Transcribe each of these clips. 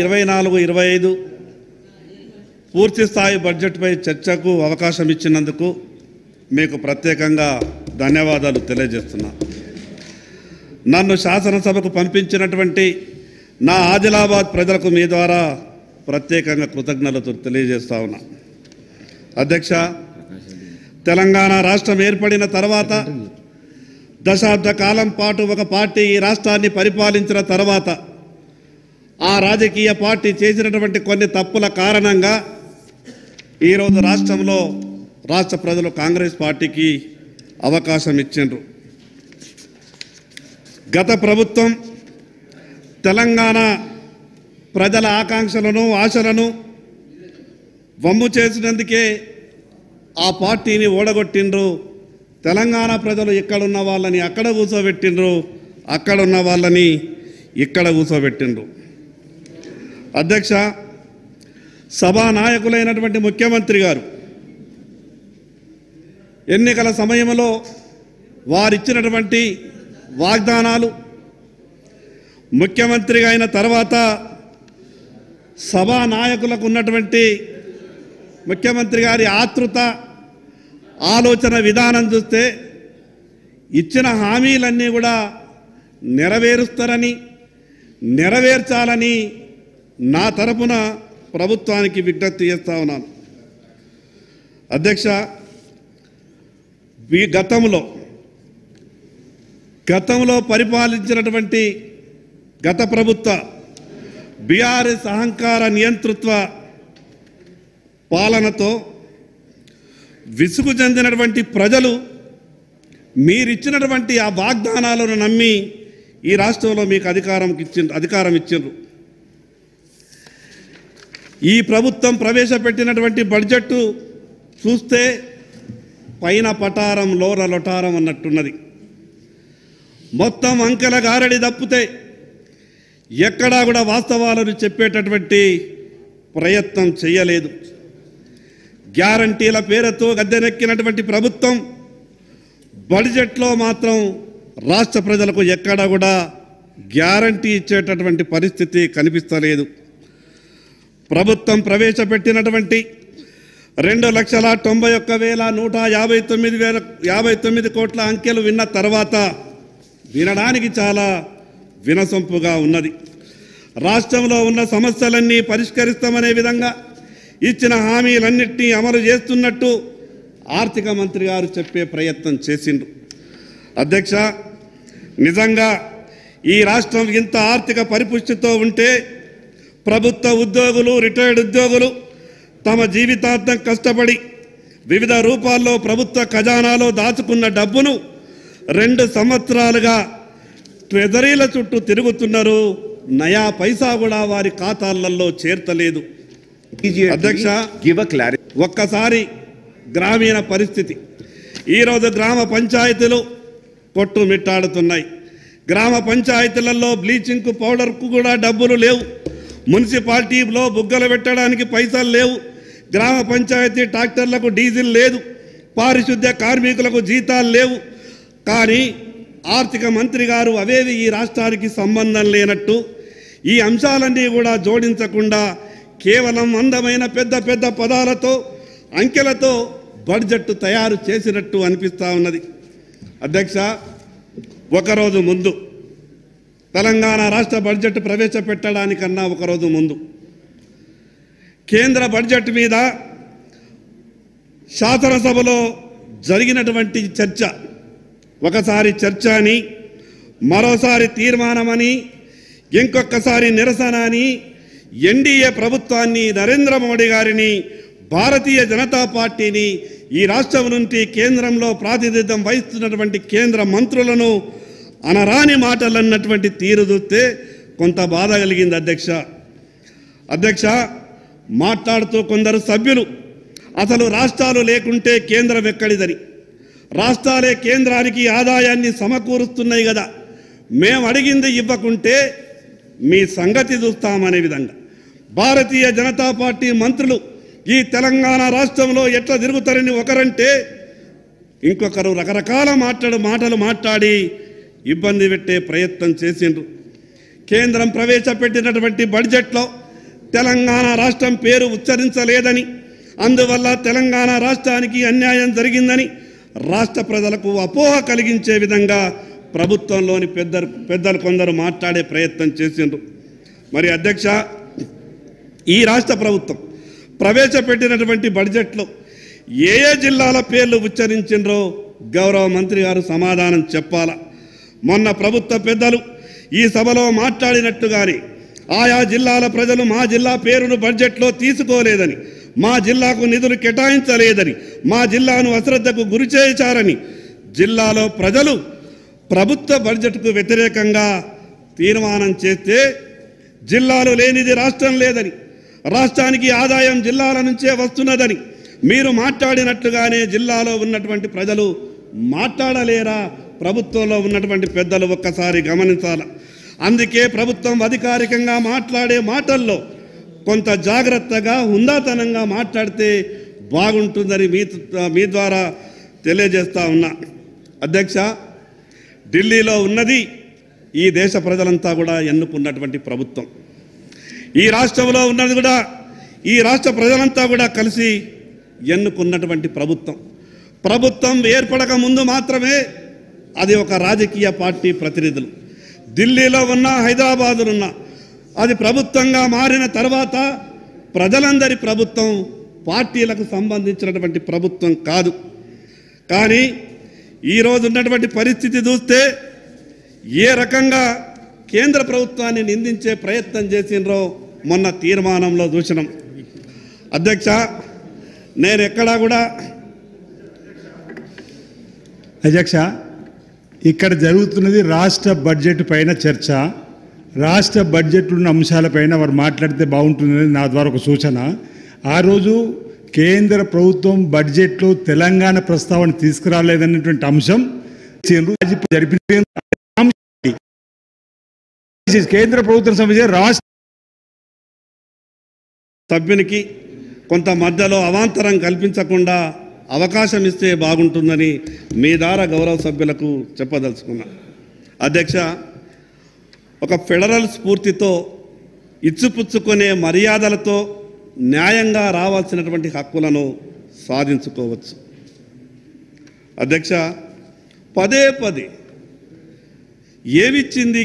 24-25 పూర్తి స్థాయి బడ్జెట్పై చర్చకు అవకాశం ఇచ్చినందుకు మీకు ప్రత్యేకంగా ధన్యవాదాలు తెలియజేస్తున్నా. నన్ను శాసనసభకు పంపించినటువంటి నా ఆదిలాబాద్ ప్రజలకు మీ ద్వారా ప్రత్యేకంగా కృతజ్ఞతలు తెలియజేస్తా ఉన్నా. అధ్యక్ష, తెలంగాణ రాష్ట్రం ఏర్పడిన తర్వాత దశాబ్ద కాలం పాటు ఒక పార్టీ ఈ రాష్ట్రాన్ని పరిపాలించిన తర్వాత ఆ రాజకీయ పార్టీ చేసినటువంటి కొన్ని తప్పుల కారణంగా ఈరోజు రాష్ట్రంలో రాష్ట్ర ప్రజలు కాంగ్రెస్ పార్టీకి అవకాశం ఇచ్చిండ్రు. గత ప్రభుత్వం తెలంగాణ ప్రజల ఆకాంక్షలను ఆశలను వమ్ము చేసినందుకే ఆ పార్టీని ఓడగొట్టిండ్రు. తెలంగాణ ప్రజలు ఇక్కడున్న వాళ్ళని అక్కడ కూర్చోబెట్టిండ్రు, అక్కడున్న వాళ్ళని ఇక్కడ కూర్చోబెట్టిండ్రు. అధ్యక్ష, సభా నాయకులైనటువంటి ముఖ్యమంత్రి గారు ఎన్నికల సమయంలో వారిచ్చినటువంటి వాగ్దానాలు, ముఖ్యమంత్రిగా అయిన తర్వాత సభా నాయకులకు ఉన్నటువంటి ముఖ్యమంత్రి గారి ఆతృత, ఆలోచన విధానం చూస్తే ఇచ్చిన హామీలన్నీ కూడా నెరవేరుస్తారని, నెరవేర్చాలని నా తరపున ప్రభుత్వానికి విజ్ఞప్తి చేస్తా ఉన్నాను. అధ్యక్ష, గతంలో పరిపాలించినటువంటి గత ప్రభుత్వ బీఆర్ఎస్ అహంకార నియంతృత్వ పాలనతో విసుగు చెందినటువంటి ప్రజలు మీరిచ్చినటువంటి ఆ వాగ్దానాలను నమ్మి ఈ రాష్ట్రంలో మీకు అధికారం ఇచ్చిండ్రు. ఈ ప్రభుత్వం ప్రవేశపెట్టినటువంటి బడ్జెట్ చూస్తే పైన పటారం లోన లొటారం అన్నట్టున్నది. మొత్తం అంకెల గారడి తప్పితే ఎక్కడా కూడా వాస్తవాలను చెప్పేటటువంటి ప్రయత్నం చేయలేదు. గ్యారంటీల పేరుతో గద్దెనెక్కినటువంటి ప్రభుత్వం బడ్జెట్లో మాత్రం రాష్ట్ర ప్రజలకు ఎక్కడా కూడా గ్యారంటీ ఇచ్చేటటువంటి పరిస్థితి కనిపిస్తలేదు. ప్రభుత్వం ప్రవేశపెట్టినటువంటి 2,91,159 కోట్ల అంకెలు విన్న తర్వాత వినడానికి చాలా వినసొంపుగా ఉన్నది. రాష్ట్రంలో ఉన్న సమస్యలన్నీ పరిష్కరిస్తామనే విధంగా ఇచ్చిన హామీలన్నింటినీ అమలు చేస్తున్నట్టు ఆర్థిక మంత్రి గారు చెప్పే ప్రయత్నం చేసిండ్రు. అధ్యక్ష, నిజంగా ఈ రాష్ట్రం ఇంత ఆర్థిక పరిపుష్టితో ఉంటే ప్రభుత్వ ఉద్యోగులు, రిటైర్డ్ ఉద్యోగులు తమ జీవితాంతం కష్టపడి వివిధ రూపాల్లో ప్రభుత్వ ఖజానాలో దాచుకున్న డబ్బును 2 సంవత్సరాలుగా ట్రెజరీల చుట్టూ తిరుగుతున్నారు. నయా పైసా కూడా వారి ఖాతాలలో చేర్తలేదు. అధ్యక్ష, ఒక్కసారి గ్రామీణ పరిస్థితి, ఈరోజు గ్రామ పంచాయతీలు కొట్టుమిట్టాడుతున్నాయి. గ్రామ పంచాయతీలలో బ్లీచింగ్ పౌడర్కు కూడా డబ్బులు లేవు. మున్సిపాలిటీలో బుగ్గలు పెట్టడానికి పైసలు లేవు. గ్రామ పంచాయతీ ట్రాక్టర్లకు డీజిల్ లేదు. పారిశుద్ధ్య కార్మికులకు జీతాలు లేవు. కానీ ఆర్థిక మంత్రి గారు అవేవి ఈ రాష్ట్రానికి సంబంధం లేనట్టు ఈ అంశాలన్నీ కూడా జోడించకుండా కేవలం అందమైన పెద్ద పెద్ద పదాలతో, అంకెలతో బడ్జెట్ తయారు చేసినట్టు అనిపిస్తూ ఉన్నది. అధ్యక్ష, ఒకరోజు ముందు తెలంగాణ రాష్ట్ర బడ్జెట్ ప్రవేశపెట్టడానికన్నా ఒకరోజు ముందు కేంద్ర బడ్జెట్ మీద శాసనసభలో జరిగినటువంటి చర్చ, ఒకసారి చర్చ అని, మరోసారి తీర్మానమని, ఇంకొకసారి నిరసన అని ఎన్డీఏ ప్రభుత్వాన్ని, నరేంద్ర మోడీ గారిని, భారతీయ జనతా పార్టీని, ఈ రాష్ట్రం నుండి కేంద్రంలో ప్రాతినిధ్యం వహిస్తున్నటువంటి కేంద్ర మంత్రులను అనరాని మాటలు అన్నటువంటి తీరు చూస్తే కొంత బాధ కలిగింది. అధ్యక్ష, మాట్లాడుతూ కొందరు సభ్యులు అసలు రాష్ట్రాలు లేకుంటే కేంద్రం ఎక్కడిదని, రాష్ట్రాలే కేంద్రానికి ఆదాయాన్ని సమకూరుస్తున్నాయి కదా, మేము అడిగింది ఇవ్వకుంటే మీ సంగతి చూస్తామనే విధంగా భారతీయ జనతా పార్టీ మంత్రులు ఈ తెలంగాణ రాష్ట్రంలో ఎట్లా తిరుగుతారని ఒకరంటే ఇంకొకరు రకరకాల మాటలు మాట్లాడి ఇబ్బంది పెట్టే ప్రయత్నం చేసిండ్రు. కేంద్రం ప్రవేశపెట్టినటువంటి బడ్జెట్లో తెలంగాణ రాష్ట్రం పేరు ఉచ్చరించలేదని, అందువల్ల తెలంగాణ రాష్ట్రానికి అన్యాయం జరిగిందని రాష్ట్ర ప్రజలకు అపోహ కలిగించే విధంగా ప్రభుత్వంలోని పెద్దలు కొందరు మాట్లాడే ప్రయత్నం చేసిండ్రు. మరి అధ్యక్ష, ఈ రాష్ట్ర ప్రభుత్వం ప్రవేశపెట్టినటువంటి బడ్జెట్లో ఏ జిల్లాల పేర్లు ఉచ్చరించిండ్రో గౌరవ మంత్రి గారు సమాధానం చెప్పాలా. మొన్న ప్రభుత్వ పెద్దలు ఈ సభలో మాట్లాడినట్టుగానే ఆయా జిల్లాల ప్రజలు మా జిల్లా పేరును బడ్జెట్లో తీసుకోలేదని, మా జిల్లాకు నిధులు కేటాయించలేదని, మా జిల్లాను అశ్రద్ధకు గురి చేశారని జిల్లాలో ప్రజలు ప్రభుత్వ బడ్జెట్కు వ్యతిరేకంగా తీర్మానం చేస్తే, జిల్లాలు లేనిది రాష్ట్రం లేదని, రాష్ట్రానికి ఆదాయం జిల్లాల నుంచే వస్తున్నదని మీరు మాట్లాడినట్టుగానే జిల్లాలో ఉన్నటువంటి ప్రజలు మాట్లాడలేరా? ప్రభుత్వంలో ఉన్నటువంటి పెద్దలు ఒక్కసారి గమనించాలి. అందుకే ప్రభుత్వం అధికారికంగా మాట్లాడే మాటల్లో కొంత జాగ్రత్తగా హుందాతనంగా మాట్లాడితే బాగుంటుందని మీ ద్వారా తెలియజేస్తా ఉన్నా. అధ్యక్ష, ఢిల్లీలో ఉన్నది ఈ దేశ ప్రజలంతా కూడా ఎన్నుకున్నటువంటి ప్రభుత్వం. ఈ రాష్ట్రంలో ఉన్నది కూడా ఈ రాష్ట్ర ప్రజలంతా కూడా కలిసి ఎన్నుకున్నటువంటి ప్రభుత్వం. ప్రభుత్వం ఏర్పడక ముందు మాత్రమే అది ఒక రాజకీయ పార్టీ ప్రతినిధులు. ఢిల్లీలో ఉన్న, హైదరాబాదులున్న అది ప్రభుత్వంగా మారిన తర్వాత ప్రజలందరి ప్రభుత్వం, పార్టీలకు సంబంధించినటువంటి ప్రభుత్వం కాదు. కానీ ఈరోజు ఉన్నటువంటి పరిస్థితి చూస్తే ఏ రకంగా కేంద్ర ప్రభుత్వాన్ని నిందించే ప్రయత్నం చేసినరో మొన్న తీర్మానంలో చూసినాం. అధ్యక్ష, నేను ఎక్కడా కూడా అధ్యక్ష, ఇక్కడ జరుగుతున్నది రాష్ట్ర బడ్జెట్ పైన చర్చ. రాష్ట్ర బడ్జెట్ ఉన్న అంశాలపైన వారు మాట్లాడితే బాగుంటుందని నా ద్వారా ఒక సూచన. ఆ రోజు కేంద్ర ప్రభుత్వం బడ్జెట్లో తెలంగాణ ప్రస్తావన తీసుకురాలేదన్నటువంటి అంశం జరిపిన కేంద్ర ప్రభుత్వం సంబంధించిన రాష్ట్ర సభ్యునికి కొంత మధ్యలో అవాంతరం కల్పించకుండా అవకాశం ఇస్తే బాగుంటుందని మీ ద్వారా గౌరవ సభ్యులకు చెప్పదలుచుకున్నా. అధ్యక్ష, ఒక ఫెడరల్ స్ఫూర్తితో ఇచ్చిపుచ్చుకునే మర్యాదలతో న్యాయంగా రావాల్సినటువంటి హక్కులను సాధించుకోవచ్చు. అధ్యక్ష, పదే పదే ఏమిచ్చింది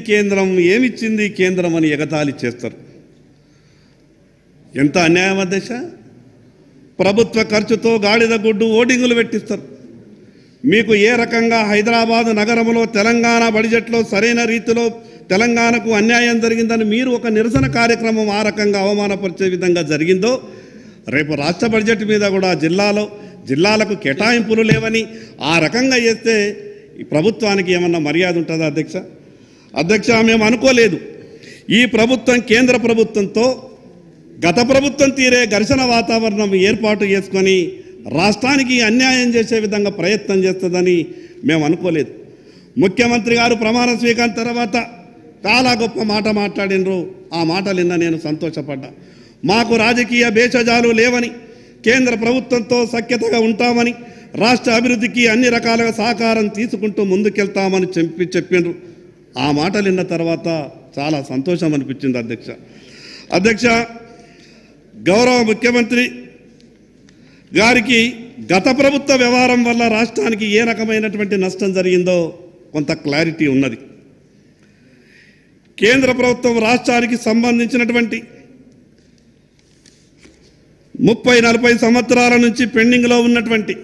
కేంద్రం అని ఎగతాళి చేస్తారు. ఎంత అన్యాయం అధ్యక్ష! ప్రభుత్వ ఖర్చుతో గాడిద గుడ్డు ఓటింగులు పెట్టిస్తారు. మీకు ఏ రకంగా హైదరాబాదు నగరంలో తెలంగాణ బడ్జెట్లో సరైన రీతిలో తెలంగాణకు అన్యాయం జరిగిందని మీరు ఒక నిరసన కార్యక్రమం ఆ రకంగా అవమానపరిచే విధంగా జరిగిందో, రేపు రాష్ట్ర బడ్జెట్ మీద కూడా జిల్లాలకు కేటాయింపులు లేవని ఆ రకంగా చేస్తే ఈ ప్రభుత్వానికి ఏమన్నా మర్యాద ఉంటుందా అధ్యక్ష? అధ్యక్ష, మేము అనుకోలేదు ఈ ప్రభుత్వం కేంద్ర ప్రభుత్వంతో గత ప్రభుత్వం తీరే ఘర్షణ వాతావరణం ఏర్పాటు చేసుకొని రాష్ట్రానికి అన్యాయం చేసే విధంగా ప్రయత్నం చేస్తుందని మేము అనుకోలేదు. ముఖ్యమంత్రి గారు ప్రమాణ స్వీకారం తర్వాత చాలా గొప్ప మాట మాట్లాడినరు. ఆ మాటలు విన్న నేను సంతోషపడ్డా. మాకు రాజకీయ భేషజాలు లేవని, కేంద్ర ప్రభుత్వంతో సఖ్యతగా ఉంటామని, రాష్ట్ర అభివృద్ధికి అన్ని రకాలుగా సహకారం తీసుకుంటూ ముందుకెళ్తామని చెప్పిండ్రు. ఆ మాటలు విన్న తర్వాత చాలా సంతోషం అనిపించింది అధ్యక్ష. గౌరవ ముఖ్యమంత్రి గారికి గత ప్రభుత్వ వ్యవహారం వల్ల రాష్ట్రానికి ఏ రకమైనటువంటి నష్టం జరిగిందో కొంత క్లారిటీ ఉన్నది. కేంద్ర ప్రభుత్వం రాష్ట్రానికి సంబంధించినటువంటి 30-40 సంవత్సరాల నుంచి పెండింగ్లో ఉన్నటువంటి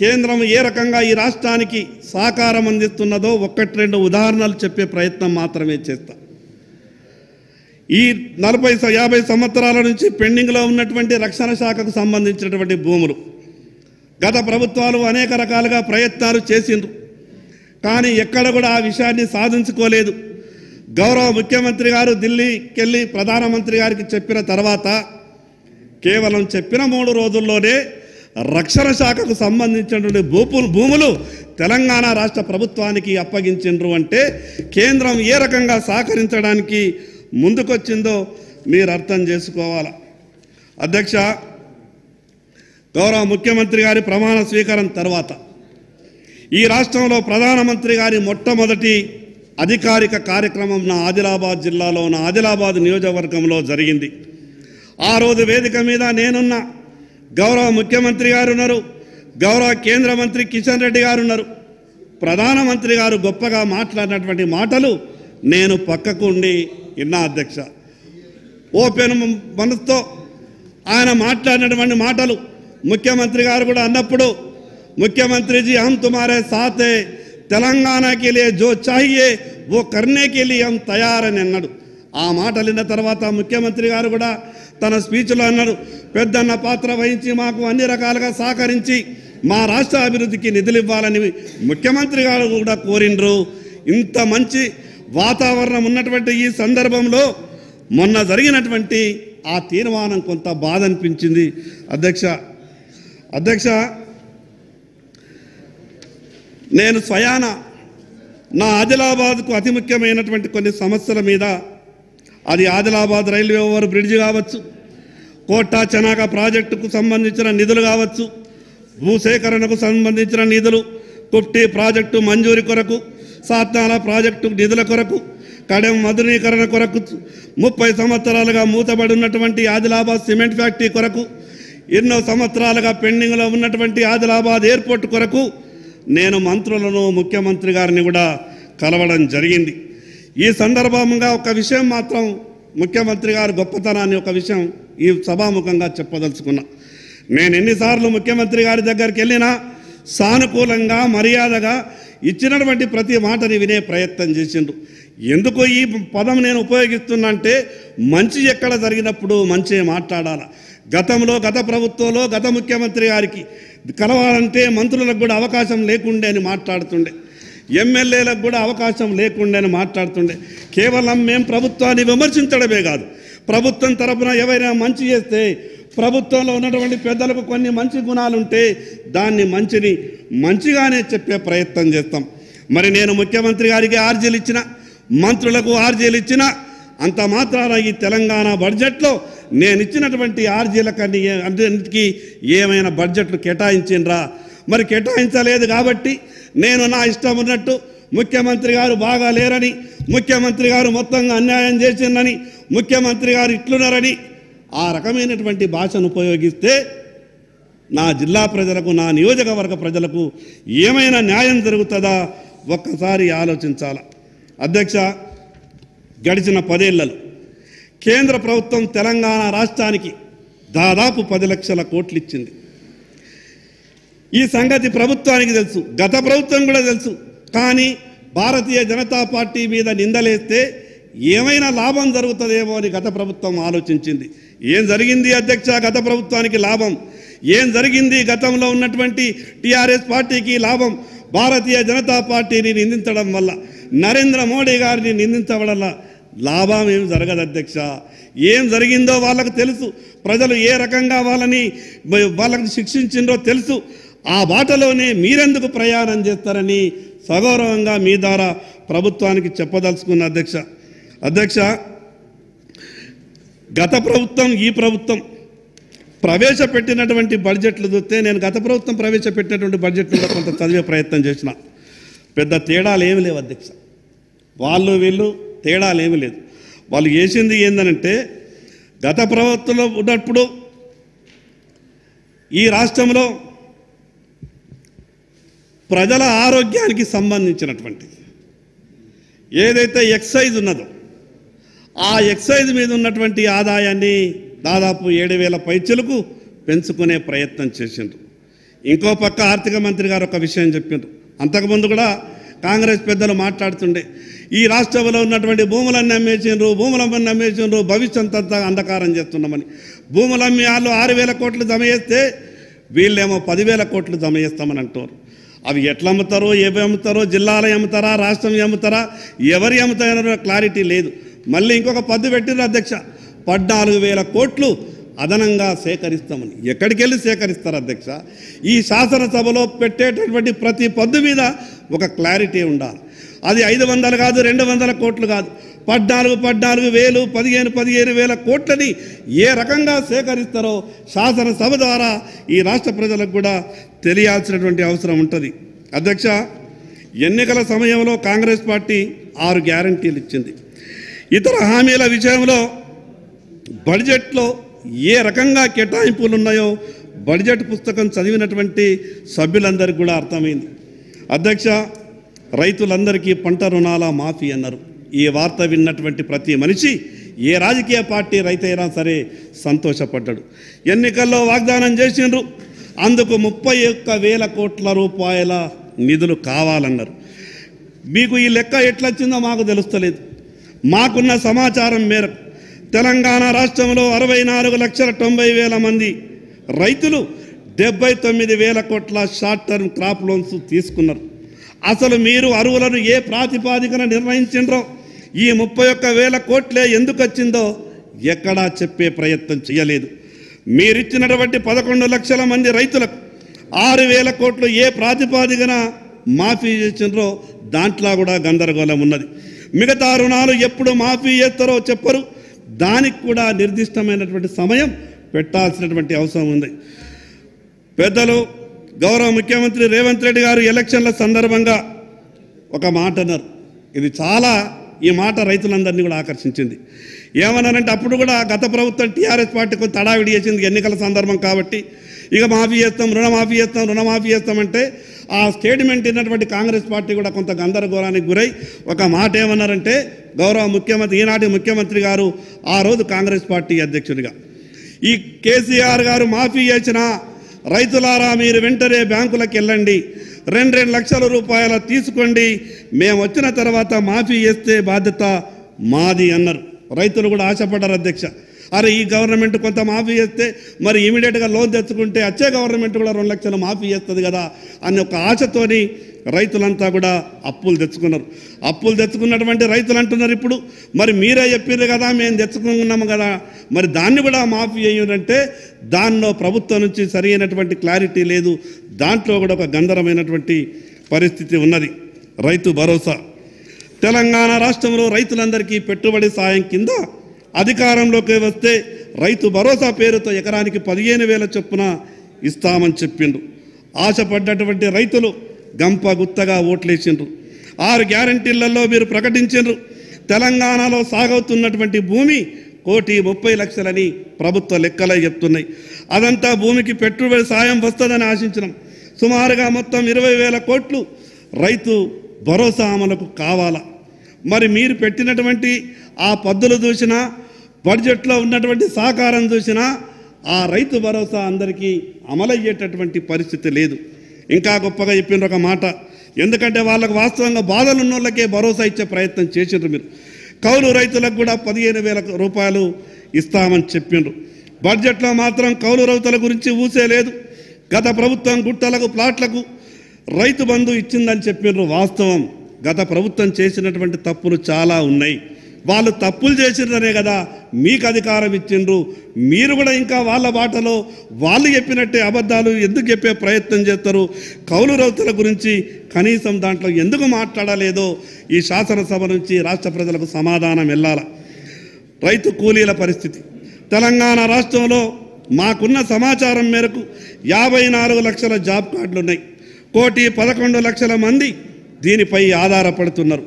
కేంద్రం ఏ రకంగా ఈ రాష్ట్రానికి సహకారం అందిస్తున్నదో 1-2 ఉదాహరణలు చెప్పే ప్రయత్నం మాత్రమే చేస్తా. ఈ 40-50 సంవత్సరాల నుంచి పెండింగ్లో ఉన్నటువంటి రక్షణ శాఖకు సంబంధించినటువంటి భూములు గత ప్రభుత్వాలు అనేక రకాలుగా ప్రయత్నాలు చేసిండ్రు. కానీ ఎక్కడ కూడా ఆ విషయాన్ని సాధించుకోలేదు. గౌరవ ముఖ్యమంత్రి గారు ఢిల్లీకి వెళ్ళి ప్రధానమంత్రి గారికి చెప్పిన తర్వాత కేవలం చెప్పిన 3 రోజుల్లోనే రక్షణ శాఖకు సంబంధించినటువంటి భూములు తెలంగాణ రాష్ట్ర ప్రభుత్వానికి అప్పగించిండ్రు. అంటే కేంద్రం ఏ రకంగా సహకరించడానికి ముందుకొచ్చిందో మీరు అర్థం చేసుకోవాలి. అధ్యక్ష, గౌరవ ముఖ్యమంత్రి గారి ప్రమాణ స్వీకారం తర్వాత ఈ రాష్ట్రంలో ప్రధానమంత్రి గారి మొట్టమొదటి అధికారిక కార్యక్రమం నా ఆదిలాబాద్ జిల్లాలో, నా ఆదిలాబాద్ నియోజకవర్గంలో జరిగింది. ఆ రోజు వేదిక మీద నేనున్నా, గౌరవ ముఖ్యమంత్రి గారు ఉన్నారు, గౌరవ కేంద్ర మంత్రి కిషన్ రెడ్డి గారు ఉన్నారు. ప్రధానమంత్రి గారు గొప్పగా మాట్లాడినటువంటి మాటలు నేను పక్కకు ఉండి విన్నా అధ్యక్ష. ఓపెన్ మనసుతో ఆయన మాట్లాడినటువంటి మాటలు ముఖ్యమంత్రి గారు కూడా అన్నప్పుడు, ముఖ్యమంత్రి హమ్ తుమారే సాత్ హై, తెలంగాణ కే లియే జో చాహియే वो करने के लिए हम तैयार అని అన్నాడు. ఆ మాటలు విన్న తర్వాత ముఖ్యమంత్రి గారు కూడా తన స్పీచ్లో అన్నాడు, పెద్దన్న పాత్ర వహించి మాకు అన్ని రకాలుగా సహకరించి మా రాష్ట్ర అభివృద్ధికి నిధులు ఇవ్వాలని ముఖ్యమంత్రి గారు కూడా కోరిండ్రు. ఇంత మంచి వాతావరణం ఉన్నటువంటి ఈ సందర్భంలో మొన్న జరిగినటువంటి ఆ తీర్మానం కొంత బాధ అనిపించింది అధ్యక్ష. నేను స్వయాన నా ఆదిలాబాద్కు అతి ముఖ్యమైనటువంటి కొన్ని సమస్యల మీద, అది ఆదిలాబాద్ రైల్వే ఓవర్ బ్రిడ్జ్ కావచ్చు, కోటా చెనాక ప్రాజెక్టుకు సంబంధించిన నిధులు కావచ్చు, భూసేకరణకు సంబంధించిన నిధులు, కుప్టీ ప్రాజెక్టు మంజూరీ కొరకు, సాత్నాల ప్రాజెక్టు నిధుల కొరకు, కడెం మధునీకరణ కొరకు, 30 సంవత్సరాలుగా మూతబడి ఉన్నటువంటి ఆదిలాబాద్ సిమెంట్ ఫ్యాక్టరీ కొరకు, ఎన్నో సంవత్సరాలుగా పెండింగ్లో ఉన్నటువంటి ఆదిలాబాద్ ఎయిర్పోర్ట్ కొరకు నేను మంత్రులను ముఖ్యమంత్రి గారిని కూడా కలవడం జరిగింది. ఈ సందర్భంగా ఒక విషయం మాత్రం ముఖ్యమంత్రి గారు గొప్పతనాన్ని ఒక విషయం ఈ సభాముఖంగా చెప్పదలుచుకున్నా. నేను ఎన్నిసార్లు ముఖ్యమంత్రి గారి దగ్గరికి వెళ్ళినా సానుకూలంగా మర్యాదగా ఇచ్చినటువంటి ప్రతి మాటని వినే ప్రయత్నం చేసిండ్రు. ఎందుకు ఈ పదం నేను ఉపయోగిస్తున్నా అంటే, మంచి ఎక్కడ జరిగినప్పుడు మంచి మాట్లాడాలి. గత ప్రభుత్వంలో గత ముఖ్యమంత్రి గారికి కలవాలంటే మంత్రులకు కూడా అవకాశం లేకుండే అని మాట్లాడుతుండే, ఎమ్మెల్యేలకు కూడా అవకాశం లేకుండే అని మాట్లాడుతుండే. కేవలం మేము ప్రభుత్వాన్ని విమర్శించడమే కాదు, ప్రభుత్వం తరపున ఎవరైనా మంచి చేస్తే, ప్రభుత్వంలో ఉన్నటువంటి పెద్దలకు కొన్ని మంచి గుణాలు ఉంటే దాన్ని మంచిగానే చెప్పే ప్రయత్నం చేస్తాం. మరి నేను ముఖ్యమంత్రి గారికి ఆర్జీలు ఇచ్చిన, మంత్రులకు ఆర్జీలు ఇచ్చిన అంత మాత్రాన ఈ తెలంగాణ బడ్జెట్లో నేను ఇచ్చినటువంటి ఆర్జీలకన్నీ అన్నింటికి ఏమైనా బడ్జెట్లు కేటాయించిండ్రా? మరి కేటాయించలేదు కాబట్టి నేను నా ఇష్టం ఉన్నట్టు ముఖ్యమంత్రి గారు బాగా లేరని, ముఖ్యమంత్రి గారు మొత్తంగా అన్యాయం చేసిందని, ముఖ్యమంత్రి గారు ఇట్లున్నారని ఆ రకమైనటువంటి భాషను ఉపయోగిస్తే నా జిల్లా ప్రజలకు, నా నియోజకవర్గ ప్రజలకు ఏమైనా న్యాయం జరుగుతుందా ఒక్కసారి ఆలోచించాల అధ్యక్ష. గడిచిన 10 ఏళ్లలో కేంద్ర ప్రభుత్వం తెలంగాణ రాష్ట్రానికి దాదాపు 10 లక్షల కోట్లు ఇచ్చింది. ఈ సంగతి ప్రభుత్వానికి తెలుసు, గత ప్రభుత్వం కూడా తెలుసు. కానీ భారతీయ జనతా పార్టీ మీద నిందలేస్తే ఏమైనా లాభం జరుగుతుందేమో అని గత ప్రభుత్వం ఆలోచించింది. ఏం జరిగింది అధ్యక్ష? గత ప్రభుత్వానికి లాభం ఏం జరిగింది? గతంలో ఉన్నటువంటి టీఆర్ఎస్ పార్టీకి లాభం భారతీయ జనతా పార్టీని నిందించడం వల్ల, నరేంద్ర మోడీ గారిని నిందించడం వల్ల లాభం ఏం జరగదు అధ్యక్ష. ఏం జరిగిందో వాళ్ళకు తెలుసు, ప్రజలు ఏ రకంగా వాళ్ళకి శిక్షించిందో తెలుసు. ఆ బాటలోనే మీరెందుకు ప్రయాణం చేస్తారని సగౌరవంగా మీ ద్వారా ప్రభుత్వానికి చెప్పదలుచుకున్న అధ్యక్ష. గత ప్రభుత్వం ఈ ప్రభుత్వం ప్రవేశపెట్టినటువంటి బడ్జెట్లు చూస్తే, నేను గత ప్రభుత్వం ప్రవేశపెట్టినటువంటి బడ్జెట్లు కూడా కొంత చదివే ప్రయత్నం చేసిన, పెద్ద తేడాలు ఏమి లేవు అధ్యక్ష. వాళ్ళు వీళ్ళు తేడాలు ఏమి లేదు. వాళ్ళు చేసింది ఏందనంటే, గత ప్రభుత్వంలో ఉన్నప్పుడు ఈ రాష్ట్రంలో ప్రజల ఆరోగ్యానికి సంబంధించినటువంటి ఏదైతే ఎక్సైజ్ ఉన్నదో ఆ ఎక్సైజ్ మీద ఉన్నటువంటి ఆదాయాన్ని దాదాపు 7,000 పైచలకు పెంచుకునే ప్రయత్నం చేసిండ్రు. ఇంకో పక్క ఆర్థిక మంత్రి గారు ఒక విషయం చెప్పిండ్రు. అంతకుముందు కూడా కాంగ్రెస్ పెద్దలు మాట్లాడుతుండే, ఈ రాష్ట్రంలో ఉన్నటువంటి భూములన్నీ అమ్మేసిండ్రు, భవిష్యత్తంతా అంధకారం చేస్తున్నామని. భూములమ్మి వాళ్ళు 6,000 కోట్లు జమ చేస్తే వీళ్ళేమో 10,000 కోట్లు జమ చేస్తామని అంటారు. అవి ఎట్లా అమ్ముతారో, ఏవి అమ్ముతారో, జిల్లాలు అమ్ముతారా, రాష్ట్రం అమ్ముతారా, ఎవరి అమ్ముతారో క్లారిటీ లేదు. మళ్ళీ ఇంకొక పద్దు పెట్టిన అధ్యక్ష, 14,000 కోట్లు అదనంగా సేకరిస్తామని. ఎక్కడికి వెళ్ళి సేకరిస్తారు అధ్యక్ష? ఈ శాసనసభలో పెట్టేటటువంటి ప్రతి పద్దు మీద ఒక క్లారిటీ ఉండాలి. అది 500 కాదు, 200 కోట్లు కాదు, 14,000, 15,000 కోట్లని ఏ రకంగా సేకరిస్తారో శాసనసభ ద్వారా ఈ రాష్ట్ర ప్రజలకు కూడా తెలియాల్సినటువంటి అవసరం ఉంటుంది అధ్యక్ష. ఎన్నికల సమయంలో కాంగ్రెస్ పార్టీ 6 గ్యారంటీలు ఇచ్చింది. ఇతర హామీల విషయంలో బడ్జెట్లో ఏ రకంగా కేటాయింపులు ఉన్నాయో బడ్జెట్ పుస్తకం చదివినటువంటి సభ్యులందరికీ కూడా అర్థమైంది. అధ్యక్ష, రైతులందరికీ పంట రుణాల మాఫీ అన్నారు. ఈ వార్త విన్నటువంటి ప్రతి మనిషి, ఏ రాజకీయ పార్టీ రైతైనా సరే సంతోషపడ్డాడు. ఎన్నికల్లో వాగ్దానం చేసిండ్రు, అందుకు 31,000 కోట్ల రూపాయల నిధులు కావాలన్నారు. మీకు ఈ లెక్క ఎట్లొచ్చిందో మాకు తెలుస్తలేదు. మాకున్న సమాచారం మేరకు తెలంగాణ రాష్ట్రంలో 64,90,000 మంది రైతులు 79,000 కోట్ల షార్ట్ టర్మ్ క్రాప్ లోన్స్ తీసుకున్నారు. అసలు మీరు అరువులను ఏ ప్రాతిపాదికన నిర్ణయించిండ్రో, ఈ 31,000 కోట్లే ఎందుకు వచ్చిందో ఎక్కడా చెప్పే ప్రయత్నం చేయలేదు. మీరిచ్చినటువంటి 11 లక్షల మంది రైతులకు 6,000 కోట్లు ఏ ప్రాతిపాదికన మాఫీ చేసిండ్రో దాంట్లో కూడా గందరగోళం ఉన్నది. మిగతా రుణాలు ఎప్పుడు మాఫీ చేస్తారో చెప్పరు. దానికి కూడా నిర్దిష్టమైనటువంటి సమయం పెట్టాల్సినటువంటి అవసరం ఉంది. పెద్దలు గౌరవ ముఖ్యమంత్రి రేవంత్ రెడ్డి గారు ఎలక్షన్ల సందర్భంగా ఒక మాట అన్నారు. ఇది చాలా, ఈ మాట రైతులందరినీ కూడా ఆకర్షించింది. ఏమన్నారంటే, అప్పుడు కూడా గత ప్రభుత్వం టీఆర్ఎస్ పార్టీ కొంత తడావిడి చేసింది ఎన్నికల సందర్భం కాబట్టి, ఇక మాఫీ చేస్తాం, రుణమాఫీ చేస్తామంటే ఆ స్టేట్మెంట్ ఇన్నటువంటి కాంగ్రెస్ పార్టీ కూడా కొంత గందరగోళానికి గురై ఒక మాట ఏమన్నారంటే, గౌరవ ముఖ్యమంత్రి, ఈనాటి ముఖ్యమంత్రి గారు ఆ రోజు కాంగ్రెస్ పార్టీ అధ్యక్షుడిగా, ఈ కేసీఆర్ గారు మాఫీ చేసిన రైతులారా మీరు వెంటనే బ్యాంకులకు వెళ్ళండి, 2 లక్షల రూపాయలు తీసుకోండి, మేము వచ్చిన తర్వాత మాఫీ చేస్తే బాధ్యత మాది అన్నారు. రైతులు కూడా ఆశపడ్డారు. అధ్యక్ష, అరే ఈ గవర్నమెంట్ కొంత మాఫీ చేస్తే మరి ఇమీడియట్గా లోన్ తెచ్చుకుంటే వచ్చే గవర్నమెంట్ కూడా 2 లక్షలు మాఫీ చేస్తుంది కదా అనే ఒక ఆశతోని రైతులంతా కూడా అప్పులు తెచ్చుకున్నారు. అప్పులు తెచ్చుకున్నటువంటి రైతులు అంటున్నారు, ఇప్పుడు మరి మీరే చెప్పారు కదా మేము తెచ్చుకున్నాము కదా, మరి దాన్ని కూడా మాఫీ చేయాలంటే దానిలో ప్రభుత్వం నుంచి సరైనటువంటి క్లారిటీ లేదు. దాంట్లో కూడా ఒక గందరమైనటువంటి పరిస్థితి ఉన్నది. రైతు భరోసా, తెలంగాణ రాష్ట్రంలో రైతులందరికీ పెట్టుబడి సాయం కింద అధికారంలోకి వస్తే రైతు భరోసా పేరుతో ఎకరానికి 15,000 చొప్పున ఇస్తామని చెప్పిండ్రు. ఆశపడ్డటువంటి రైతులు గంప గుత్తగా ఓట్లేసిండ్రు. 6 గ్యారంటీలలో మీరు ప్రకటించిండ్రు. తెలంగాణలో సాగవుతున్నటువంటి భూమి 1,30,00,000 ప్రభుత్వ లెక్కలే చెప్తున్నాయి. అదంతా భూమికి పెట్టుబడి సాయం వస్తుందని ఆశించినాం. సుమారుగా మొత్తం 20,000 కోట్లు రైతు భరోసా అమలుకు కావాలా? మరి మీరు పెట్టినటువంటి ఆ పద్ధతులు చూసినా, బడ్జెట్లో ఉన్నటువంటి సహకారం చూసినా ఆ రైతు భరోసా అందరికీ అమలయ్యేటటువంటి పరిస్థితి లేదు. ఇంకా గొప్పగా చెప్పిన ఒక మాట, ఎందుకంటే వాళ్ళకు వాస్తవంగా బాధలు ఉన్న వాళ్ళకే భరోసా ఇచ్చే ప్రయత్నం చేసిండ్రు మీరు. కౌలు రైతులకు కూడా 15,000 రూపాయలు ఇస్తామని చెప్పిండ్రు. బడ్జెట్లో మాత్రం కౌలు రైతుల గురించి ఊసే లేదు. గత ప్రభుత్వం గుట్టలకు, ప్లాట్లకు రైతు బంధు ఇచ్చిందని చెప్పిండ్రు. వాస్తవం, గత ప్రభుత్వం చేసినటువంటి తప్పులు చాలా ఉన్నాయి. వాళ్ళు తప్పులు చేసిండ్రనే కదా మీకు అధికారం ఇచ్చిండ్రు. మీరు కూడా ఇంకా వాళ్ళ బాటలో వాళ్ళు చెప్పినట్టే అబద్ధాలు ఎందుకు చెప్పే ప్రయత్నం చేస్తారు? కౌలు రైతుల గురించి కనీసం దాంట్లో ఎందుకు మాట్లాడలేదో ఈ శాసనసభ నుంచి రాష్ట్ర ప్రజలకు సమాధానం వెళ్ళాల. రైతు కూలీల పరిస్థితి, తెలంగాణ రాష్ట్రంలో మాకున్న సమాచారం మేరకు 54 లక్షల జాబ్ కార్డులు ఉన్నాయి. 1,11,00,000 మంది దీనిపై ఆధారపడుతున్నారు.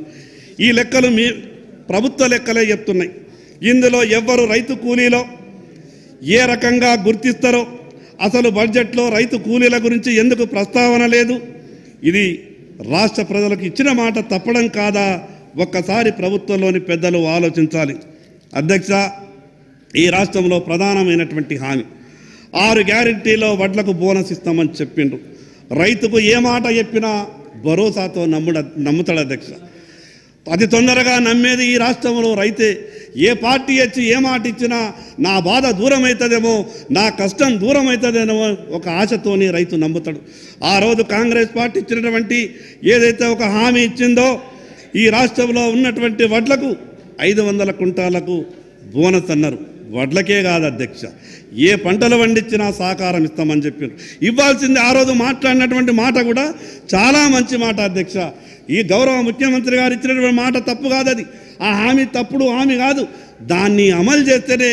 ఈ లెక్కలు మీ ప్రభుత్వ లెక్కలే చెప్తున్నాయి. ఇందులో ఎవ్వరు రైతు కూలీలో ఏ రకంగా గుర్తిస్తారో, అసలు బడ్జెట్లో రైతు కూలీల గురించి ఎందుకు ప్రస్తావన లేదు? ఇది రాష్ట్ర ప్రజలకు ఇచ్చిన మాట తప్పడం కాదా? ఒక్కసారి ప్రభుత్వంలోని పెద్దలు ఆలోచించాలి. అధ్యక్ష, ఈ రాష్ట్రంలో ప్రధానమైనటువంటి హామీ 6 గ్యారెంటీలో వడ్లకు బోనస్ ఇస్తామని చెప్పిండ్రు. రైతుకు ఏ మాట చెప్పినా భరోసాతో నమ్ముతాడు అధ్యక్ష. అతి తొందరగా నమ్మేది ఈ రాష్ట్రంలో రైతే. ఏ పార్టీ వచ్చి ఏ మాట ఇచ్చినా నా బాధ దూరం అవుతుందేమో, నా కష్టం దూరం అవుతుందేమో ఒక ఆశతోని రైతు నమ్ముతాడు. ఆ రోజు కాంగ్రెస్ పార్టీ ఇచ్చినటువంటి ఏదైతే ఒక హామీ ఇచ్చిందో, ఈ రాష్ట్రంలో ఉన్నటువంటి వడ్లకు 500 కుంటాలకు బోనస్ అన్నారు. వడ్లకే కాదు అధ్యక్ష, ఏ పంటలు పండించినా సహకారం ఇస్తామని చెప్పారు. ఇవ్వాల్సింది ఆ రోజు మాట్లాడినటువంటి మాట కూడా చాలా మంచి మాట అధ్యక్ష. ఈ గౌరవ ముఖ్యమంత్రి గారు ఇచ్చినటువంటి మాట తప్పు కాదు, అది ఆ హామీ తప్పుడు హామీ కాదు. దాన్ని అమలు చేస్తేనే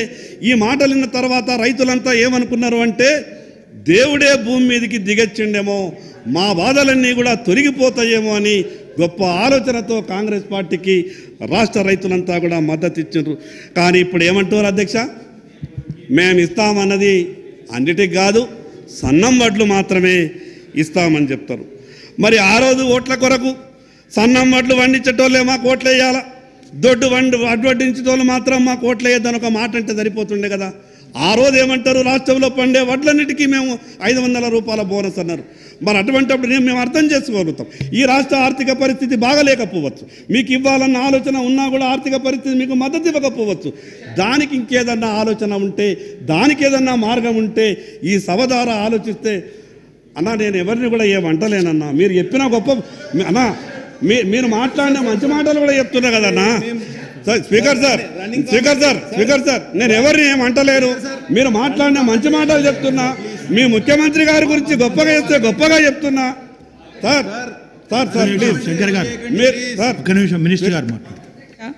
ఈ మాటలు విన్న తర్వాత రైతులంతా ఏమనుకున్నారు అంటే, దేవుడే భూమి మీదకి దిగొచ్చిండేమో, మా బాధలన్నీ కూడా తొలగిపోతాయేమో అని గొప్ప ఆలోచనతో కాంగ్రెస్ పార్టీకి రాష్ట్ర రైతులంతా కూడా మద్దతు ఇచ్చిండ్రు. కానీ ఇప్పుడు ఏమంటారు అధ్యక్ష, మేము ఇస్తామన్నది అన్నిటికి కాదు, సన్నం వడ్లు మాత్రమే ఇస్తామని చెప్తారు. మరి ఆ రోజు ఓట్ల కొరకు సన్నం వడ్లు వండించేటోళ్ళే మాకు ఓట్లు వేయాలా, దొడ్డు వడ్డించేటోళ్ళు మాత్రం మాకు ఓట్లు వేయద్దని ఒక మాట అంటే సరిపోతుండే కదా. ఆ రోజు ఏమంటారు, రాష్ట్రంలో పండే వడ్లన్నిటికీ మేము 500 రూపాయల బోనస్ అన్నారు. మరి అటువంటిప్పుడు మేము అర్థం చేసుకోగలుగుతాం. ఈ రాష్ట్ర ఆర్థిక పరిస్థితి బాగలేకపోవచ్చు, మీకు ఇవ్వాలన్న ఆలోచన ఉన్నా కూడా ఆర్థిక పరిస్థితి మీకు మద్దతు ఇవ్వకపోవచ్చు. దానికి ఇంకేదన్నా ఆలోచన ఉంటే, దానికి ఏదన్నా మార్గం ఉంటే ఈ సభ ద్వారా ఆలోచిస్తే, అన్నా నేను ఎవరిని కూడా ఏమంటలేనన్నా, మీరు చెప్పిన గొప్ప అన్నా, మీరు మాట్లాడిన మంచి మాటలు కూడా చెప్తున్నా కదన్నా. స్పీకర్ సార్ నేను ఎవరిని ఏమంటలేరు, మీరు మాట్లాడిన మంచి మాటలు చెప్తున్నా, మీ ముఖ్యమంత్రి గారి గురించి గొప్పగా చెప్తే గొప్పగా చెప్తున్నా. సార్ ప్లీజ్ శంకర్ గారు, ఒక్క నిమిషం మినిస్టర్ గారు మాట్లాడుతున్నారు.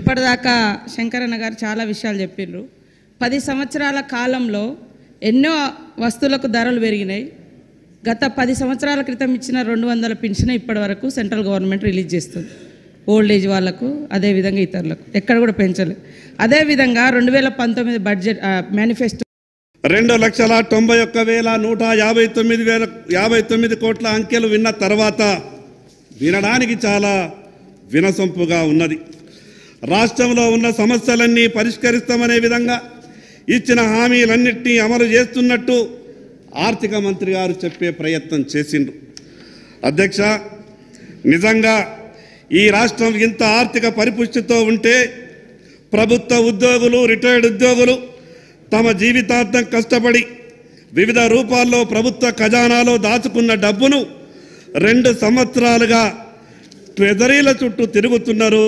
ఇప్పటిదాకా శంకరన్న గారు చాలా విషయాలు చెప్పిండ్రు. 10 సంవత్సరాల కాలంలో ఎన్నో వస్తువులకు ధరలు పెరిగినాయి. గత 10 సంవత్సరాల క్రితం ఇచ్చిన 200 పెన్షన్ ఇప్పటి వరకు సెంట్రల్ గవర్నమెంట్ రిలీజ్ చేస్తుంది. ఓల్డ్ ఏజ్ వాళ్ళకు, అదేవిధంగా ఇతరులకు ఎక్కడ కూడా పెంచలేదు. అదేవిధంగా 2019 బడ్జెట్ మేనిఫెస్టో 2,91,159 కోట్ల అంకెలు విన్న తర్వాత వినడానికి చాలా వినసొంపుగా ఉన్నది. రాష్ట్రంలో ఉన్న సమస్యలన్నీ పరిష్కరిస్తామనే విధంగా ఇచ్చిన హామీలన్నింటినీ అమలు చేస్తున్నట్టు ఆర్థిక మంత్రి గారు చెప్పే ప్రయత్నం చేసిండ్రు. అధ్యక్ష, నిజంగా ఈ రాష్ట్రం ఇంత ఆర్థిక పరిపుష్టితో ఉంటే ప్రభుత్వ ఉద్యోగులు, రిటైర్డ్ ఉద్యోగులు తమ జీవితాంతం కష్టపడి వివిధ రూపాల్లో ప్రభుత్వ ఖజానాలో దాచుకున్న డబ్బును 2 సంవత్సరాలుగా ట్రెజరీల చుట్టూ తిరుగుతున్నారు.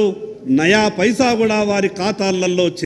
నయా పైసా కూడా వారి ఖాతాలలో